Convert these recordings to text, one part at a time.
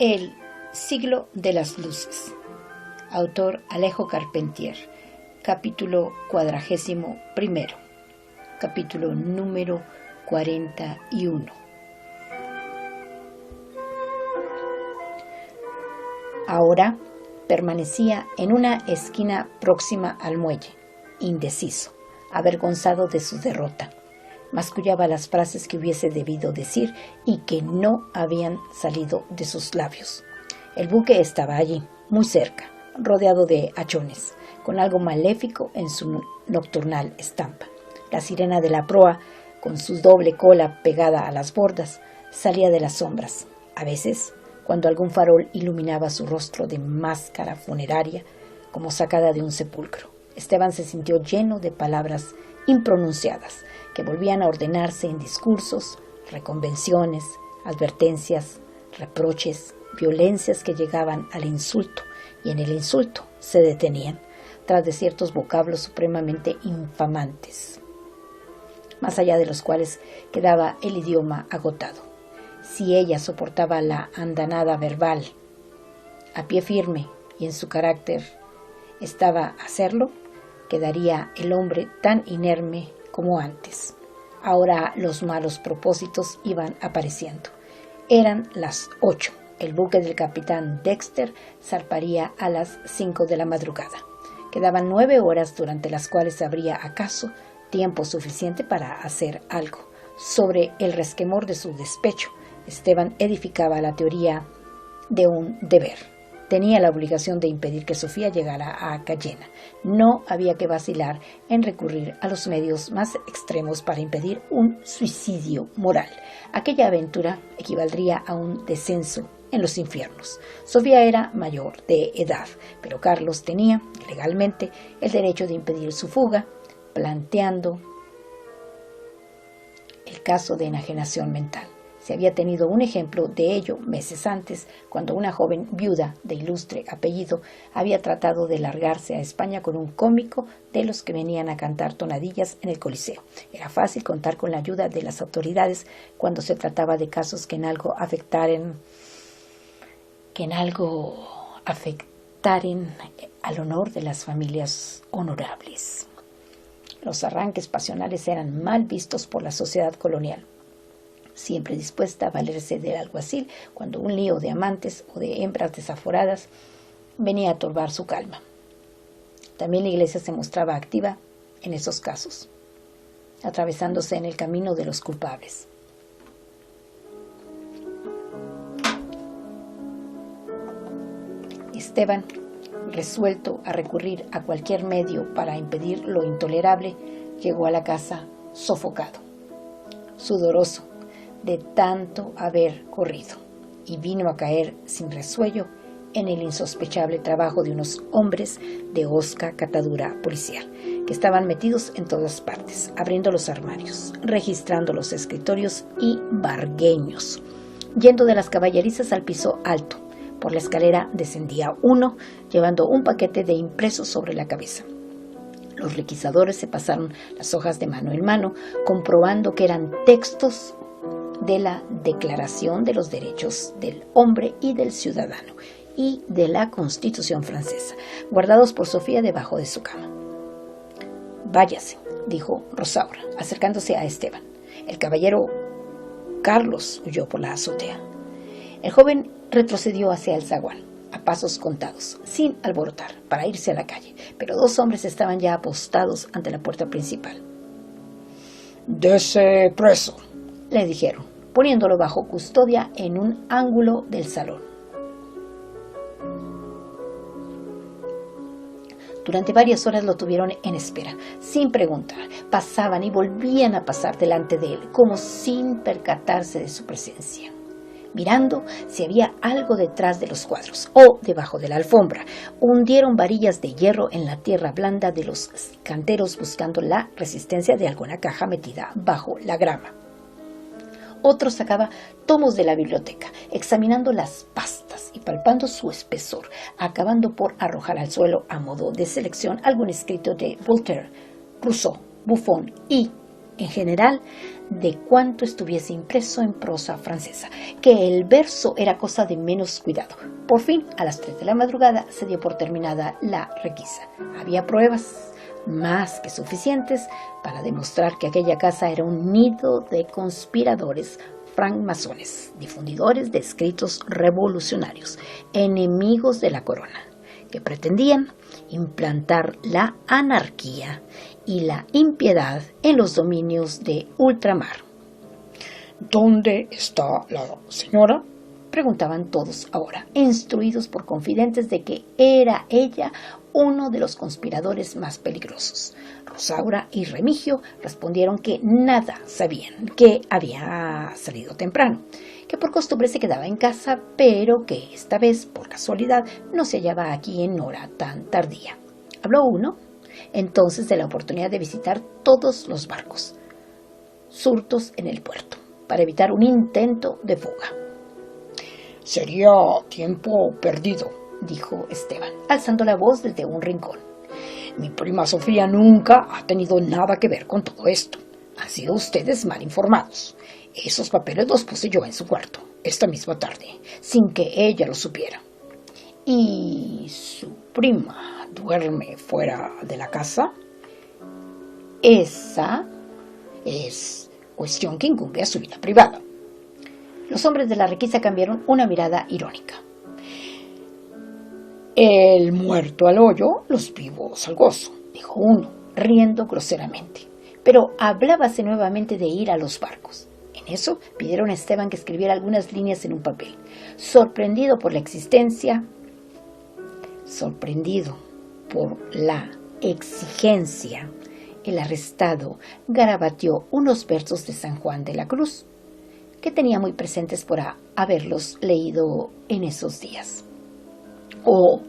El siglo de las luces. Autor Alejo Carpentier. Capítulo 41. Capítulo número 41. Ahora permanecía en una esquina próxima al muelle, indeciso, avergonzado de su derrota. Mascullaba las frases que hubiese debido decir y que no habían salido de sus labios. El buque estaba allí, muy cerca, rodeado de hachones, con algo maléfico en su nocturnal estampa. La sirena de la proa, con su doble cola pegada a las bordas, salía de las sombras. A veces, cuando algún farol iluminaba su rostro de máscara funeraria, como sacada de un sepulcro, Esteban se sintió lleno de palabras impronunciadas, que volvían a ordenarse en discursos, reconvenciones, advertencias, reproches, violencias que llegaban al insulto, y en el insulto se detenían, tras de ciertos vocablos supremamente infamantes, más allá de los cuales quedaba el idioma agotado. Si ella soportaba la andanada verbal a pie firme y en su carácter estaba a hacerlo, quedaría el hombre tan inerme como antes. Ahora los malos propósitos iban apareciendo. Eran las 8. El buque del capitán Dexter zarparía a las 5 de la madrugada. Quedaban 9 horas durante las cuales habría acaso tiempo suficiente para hacer algo. Sobre el resquemor de su despecho, Esteban edificaba la teoría de un deber. Tenía la obligación de impedir que Sofía llegara a Cayena. No había que vacilar en recurrir a los medios más extremos para impedir un suicidio moral. Aquella aventura equivaldría a un descenso en los infiernos. Sofía era mayor de edad, pero Carlos tenía, legalmente, el derecho de impedir su fuga, planteando el caso de enajenación mental. Se había tenido un ejemplo de ello meses antes, cuando una joven viuda de ilustre apellido había tratado de largarse a España con un cómico de los que venían a cantar tonadillas en el Coliseo. Era fácil contar con la ayuda de las autoridades cuando se trataba de casos que en algo afectaren al honor de las familias honorables. Los arranques pasionales eran mal vistos por la sociedad colonial, siempre dispuesta a valerse del alguacil cuando un lío de amantes o de hembras desaforadas venía a turbar su calma. También la Iglesia se mostraba activa en esos casos, atravesándose en el camino de los culpables. Esteban, resuelto a recurrir a cualquier medio para impedir lo intolerable, llegó a la casa sofocado, sudoroso de tanto haber corrido, y vino a caer sin resuello en el insospechable trabajo de unos hombres de hosca catadura policial, que estaban metidos en todas partes, abriendo los armarios, registrando los escritorios y vargueños. Yendo de las caballerizas al piso alto, por la escalera descendía uno, llevando un paquete de impresos sobre la cabeza. Los requisadores se pasaron las hojas de mano en mano, comprobando que eran textos de la Declaración de los Derechos del Hombre y del Ciudadano y de la Constitución francesa, guardados por Sofía debajo de su cama. «Váyase», dijo Rosaura, acercándose a Esteban. El caballero Carlos huyó por la azotea. El joven retrocedió hacia el zaguán, a pasos contados, sin alborotar, para irse a la calle, pero 2 hombres estaban ya apostados ante la puerta principal. «Dese preso», le dijeron, poniéndolo bajo custodia en un ángulo del salón. Durante varias horas lo tuvieron en espera, sin preguntar. Pasaban y volvían a pasar delante de él, como sin percatarse de su presencia, mirando si había algo detrás de los cuadros o debajo de la alfombra. Hundieron varillas de hierro en la tierra blanda de los canteros buscando la resistencia de alguna caja metida bajo la grama. Otro sacaba tomos de la biblioteca, examinando las pastas y palpando su espesor, acabando por arrojar al suelo a modo de selección algún escrito de Voltaire, Rousseau, Buffon y en general, de cuanto estuviese impreso en prosa francesa, que el verso era cosa de menos cuidado. Por fin, a las 3 de la madrugada, se dio por terminada la requisa. Había pruebas más que suficientes para demostrar que aquella casa era un nido de conspiradores francmasones, difundidores de escritos revolucionarios, enemigos de la corona, que pretendían implantar la anarquía y la impiedad en los dominios de ultramar. ¿Dónde está la señora? Preguntaban todos ahora, instruidos por confidentes de que era ella uno de los conspiradores más peligrosos. Rosaura y Remigio respondieron que nada sabían, que había salido temprano, que por costumbre se quedaba en casa, pero que esta vez, por casualidad, no se hallaba aquí en hora tan tardía. Habló uno, entonces, de la oportunidad de visitar todos los barcos surtos en el puerto, para evitar un intento de fuga. Sería tiempo perdido, dijo Esteban, alzando la voz desde un rincón. Mi prima Sofía nunca ha tenido nada que ver con todo esto. Han sido ustedes mal informados. Esos papeles los puse yo en su cuarto, esta misma tarde, sin que ella lo supiera. ¿Y su prima duerme fuera de la casa? Esa es cuestión que incumbe a su vida privada. Los hombres de la requisa cambiaron una mirada irónica. El muerto al hoyo, los vivos al gozo, dijo uno, riendo groseramente. Pero hablábase nuevamente de ir a los barcos. En eso pidieron a Esteban que escribiera algunas líneas en un papel. Sorprendido por la exigencia, el arrestado garabateó unos versos de San Juan de la Cruz, que tenía muy presentes por haberlos leído en esos días. Oh,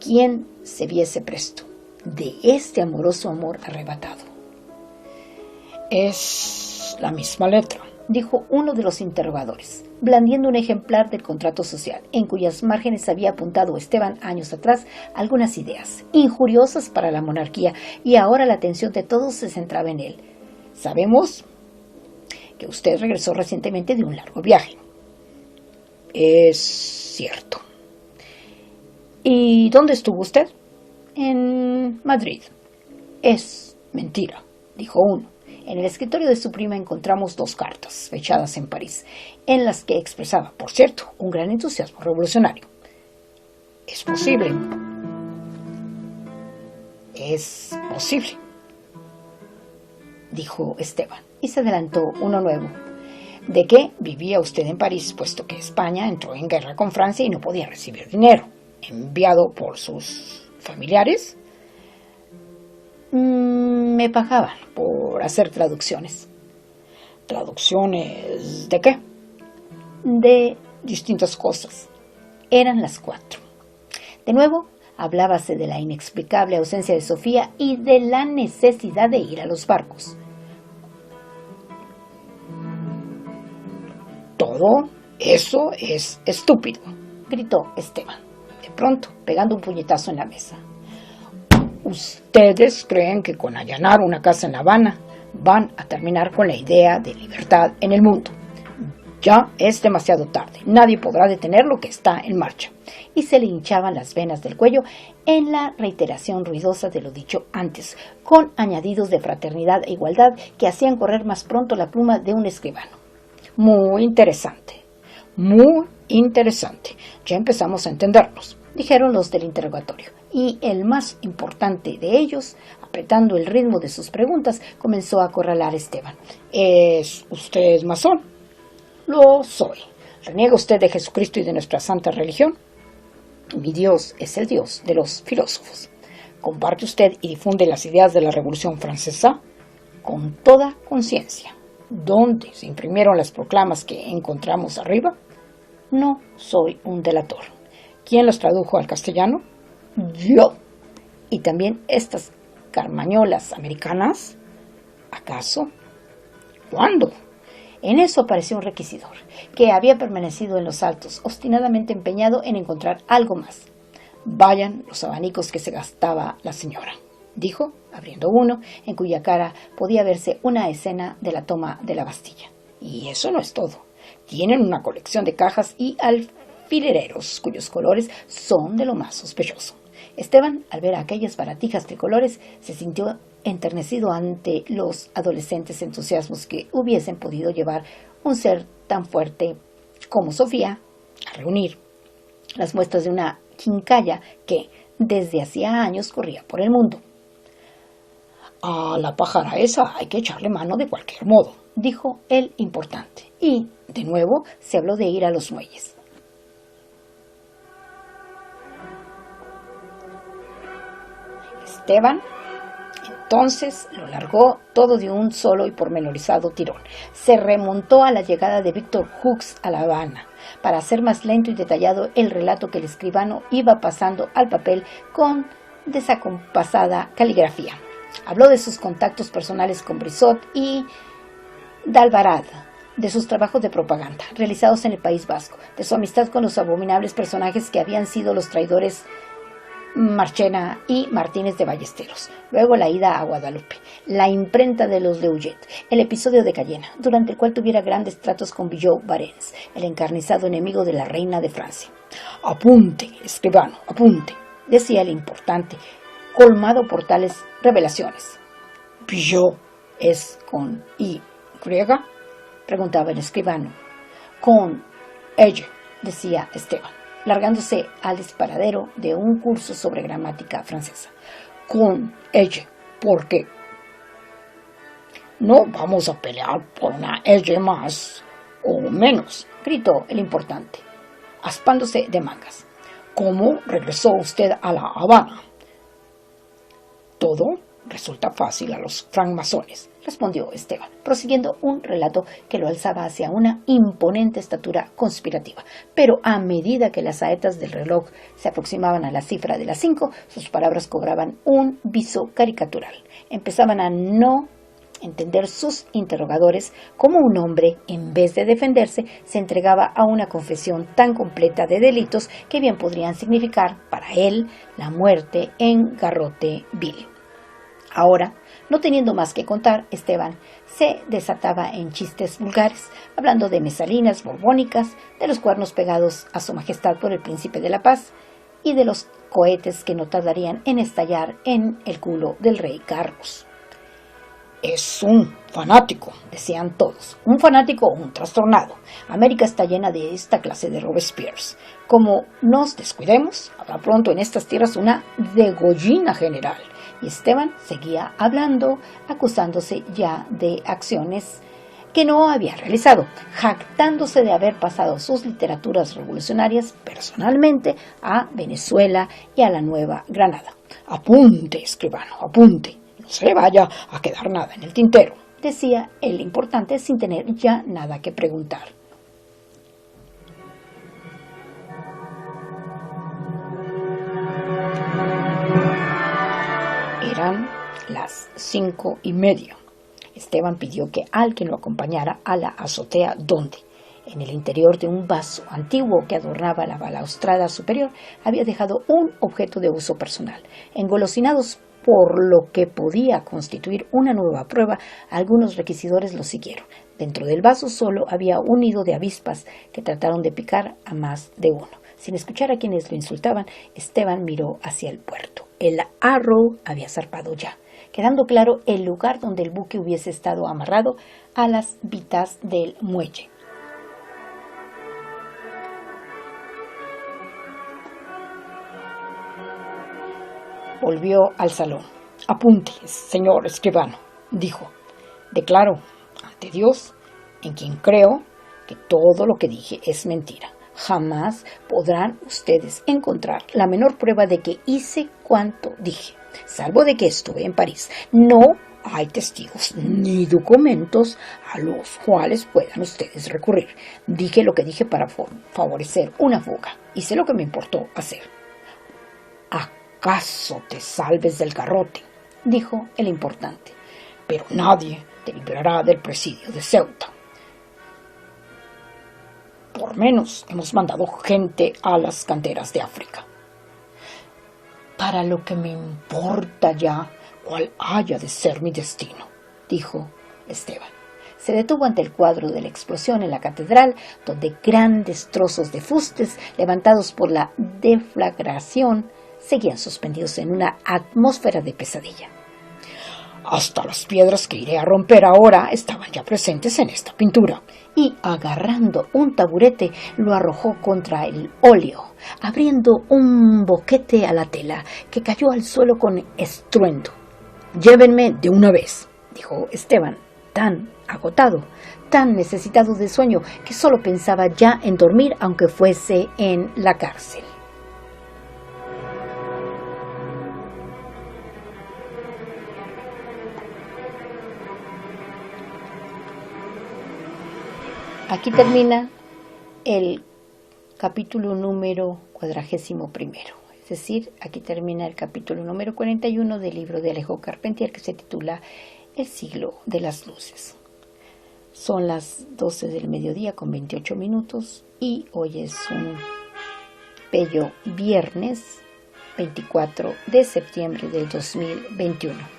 ¿quién se viese presto de este amoroso amor arrebatado? Es la misma letra, dijo uno de los interrogadores, blandiendo un ejemplar del contrato social, en cuyas márgenes había apuntado Esteban años atrás algunas ideas injuriosas para la monarquía, y ahora la atención de todos se centraba en él. Sabemos que usted regresó recientemente de un largo viaje. Es cierto. ¿Y dónde estuvo usted? En Madrid. Es mentira, dijo uno. En el escritorio de su prima encontramos 2 cartas, fechadas en París, en las que expresaba, por cierto, un gran entusiasmo revolucionario. Es posible. Es posible, dijo Esteban, y se adelantó uno nuevo. ¿De qué vivía usted en París, puesto que España entró en guerra con Francia y no podía recibir dinero enviado por sus familiares? Me pagaban por hacer traducciones. ¿Traducciones de qué? De distintas cosas. Eran las 4. De nuevo, hablábase de la inexplicable ausencia de Sofía y de la necesidad de ir a los barcos. Todo eso es estúpido, gritó Esteban, de pronto pegando un puñetazo en la mesa. ¿Ustedes creen que con allanar una casa en La Habana van a terminar con la idea de libertad en el mundo? Ya es demasiado tarde. Nadie podrá detener lo que está en marcha. Y se le hinchaban las venas del cuello en la reiteración ruidosa de lo dicho antes, con añadidos de fraternidad e igualdad que hacían correr más pronto la pluma de un escribano. Muy interesante. Muy interesante. Ya empezamos a entendernos, dijeron los del interrogatorio. Y el más importante de ellos, apretando el ritmo de sus preguntas, comenzó a acorralar a Esteban. ¿Es usted masón? Lo soy. ¿Reniega usted de Jesucristo y de nuestra santa religión? Mi Dios es el Dios de los filósofos. ¿Comparte usted y difunde las ideas de la Revolución Francesa? Con toda conciencia. ¿Dónde se imprimieron las proclamas que encontramos arriba? No soy un delator. ¿Quién las tradujo al castellano? Yo. ¿Y también estas carmañolas americanas? ¿Acaso? ¿Cuándo? En eso apareció un requisidor, que había permanecido en los altos, obstinadamente empeñado en encontrar algo más. Vayan los abanicos que se gastaba la señora. dijo, abriendo uno, en cuya cara podía verse una escena de la toma de la Bastilla. Y eso no es todo. Tienen una colección de cajas y alfilereros cuyos colores son de lo más sospechoso. Esteban, al ver aquellas baratijas tricolores, se sintió enternecido ante los adolescentes entusiasmos que hubiesen podido llevar un ser tan fuerte como Sofía a reunir las muestras de una quincalla que desde hacía años corría por el mundo. A la pájara esa hay que echarle mano de cualquier modo, dijo el importante, y de nuevo se habló de ir a los muelles. Esteban entonces lo largó todo de un solo y pormenorizado tirón. Se remontó a la llegada de Víctor Hux a La Habana para hacer más lento y detallado el relato que el escribano iba pasando al papel con desacompasada caligrafía. Habló de sus contactos personales con Brissot y d'Alvarado, de sus trabajos de propaganda realizados en el País Vasco, de su amistad con los abominables personajes que habían sido los traidores Marchena y Martínez de Ballesteros, luego la ida a Guadalupe, la imprenta de los Leuget, el episodio de Cayena, durante el cual tuviera grandes tratos con Billaud Barents, el encarnizado enemigo de la reina de Francia. «Apunte, escribano, apunte», decía el importante, colmado por tales revelaciones. «Billaud es con Y, preguntaba el escribano. «Con ella», decía Esteban, largándose al disparadero de un curso sobre gramática francesa. «Con ella, porque no vamos a pelear por una ella más o menos», gritó el importante, aspándose de mangas. «¿Cómo regresó usted a La Habana?» «Todo resulta fácil a los francmasones», respondió Esteban, prosiguiendo un relato que lo alzaba hacia una imponente estatura conspirativa. Pero a medida que las saetas del reloj se aproximaban a la cifra de las 5, sus palabras cobraban un viso caricatural. Empezaban a no entender sus interrogadores cómo un hombre, en vez de defenderse, se entregaba a una confesión tan completa de delitos que bien podrían significar para él la muerte en garrote vil. Ahora, no teniendo más que contar, Esteban se desataba en chistes vulgares, hablando de mesalinas borbónicas, de los cuernos pegados a su majestad por el príncipe de la paz y de los cohetes que no tardarían en estallar en el culo del rey Carlos. «Es un fanático», decían todos, «un fanático o un trastornado. América está llena de esta clase de Robespierres. Como nos descuidemos, habrá pronto en estas tierras una degollina general». Y Esteban seguía hablando, acusándose ya de acciones que no había realizado, jactándose de haber pasado sus literaturas revolucionarias personalmente a Venezuela y a la Nueva Granada. «Apunte, escribano, apunte. No se le vaya a quedar nada en el tintero», decía el importante sin tener ya nada que preguntar. Eran las 5:30. Esteban pidió que alguien lo acompañara a la azotea donde, en el interior de un vaso antiguo que adornaba la balaustrada superior, había dejado un objeto de uso personal. Engolosinados por lo que podía constituir una nueva prueba, algunos requisidores lo siguieron. Dentro del vaso solo había un nido de avispas que trataron de picar a más de uno. Sin escuchar a quienes lo insultaban, Esteban miró hacia el puerto. El Arrow había zarpado ya, quedando claro el lugar donde el buque hubiese estado amarrado a las vitas del muelle. Volvió al salón. «Apunte, señor escribano», dijo. «Declaro ante Dios, en quien creo, que todo lo que dije es mentira. Jamás podrán ustedes encontrar la menor prueba de que hice cuanto dije, salvo de que estuve en París. No hay testigos ni documentos a los cuales puedan ustedes recurrir. Dije lo que dije para favorecer una fuga. Hice lo que me importó hacer». «¿Acaso te salves del garrote?», dijo el importante. «Pero nadie te librará del presidio de Ceuta. Por menos hemos mandado gente a las canteras de África». «Para lo que me importa ya, cuál haya de ser mi destino, dijo Esteban. Se detuvo ante el cuadro de la explosión en la catedral, donde grandes trozos de fustes, levantados por la deflagración, seguían suspendidos en una atmósfera de pesadilla. Hasta las piedras que iré a romper ahora estaban ya presentes en esta pintura. Y agarrando un taburete, lo arrojó contra el óleo, abriendo un boquete a la tela, que cayó al suelo con estruendo. Llévenme de una vez, dijo Esteban, tan agotado, tan necesitado de sueño, que solo pensaba ya en dormir, aunque fuese en la cárcel. Aquí termina el capítulo número 41. Es decir, aquí termina el capítulo número 41 del libro de Alejo Carpentier, que se titula El siglo de las luces. Son las 12 del mediodía con 28 minutos y hoy es un bello viernes 24 de septiembre del 2021.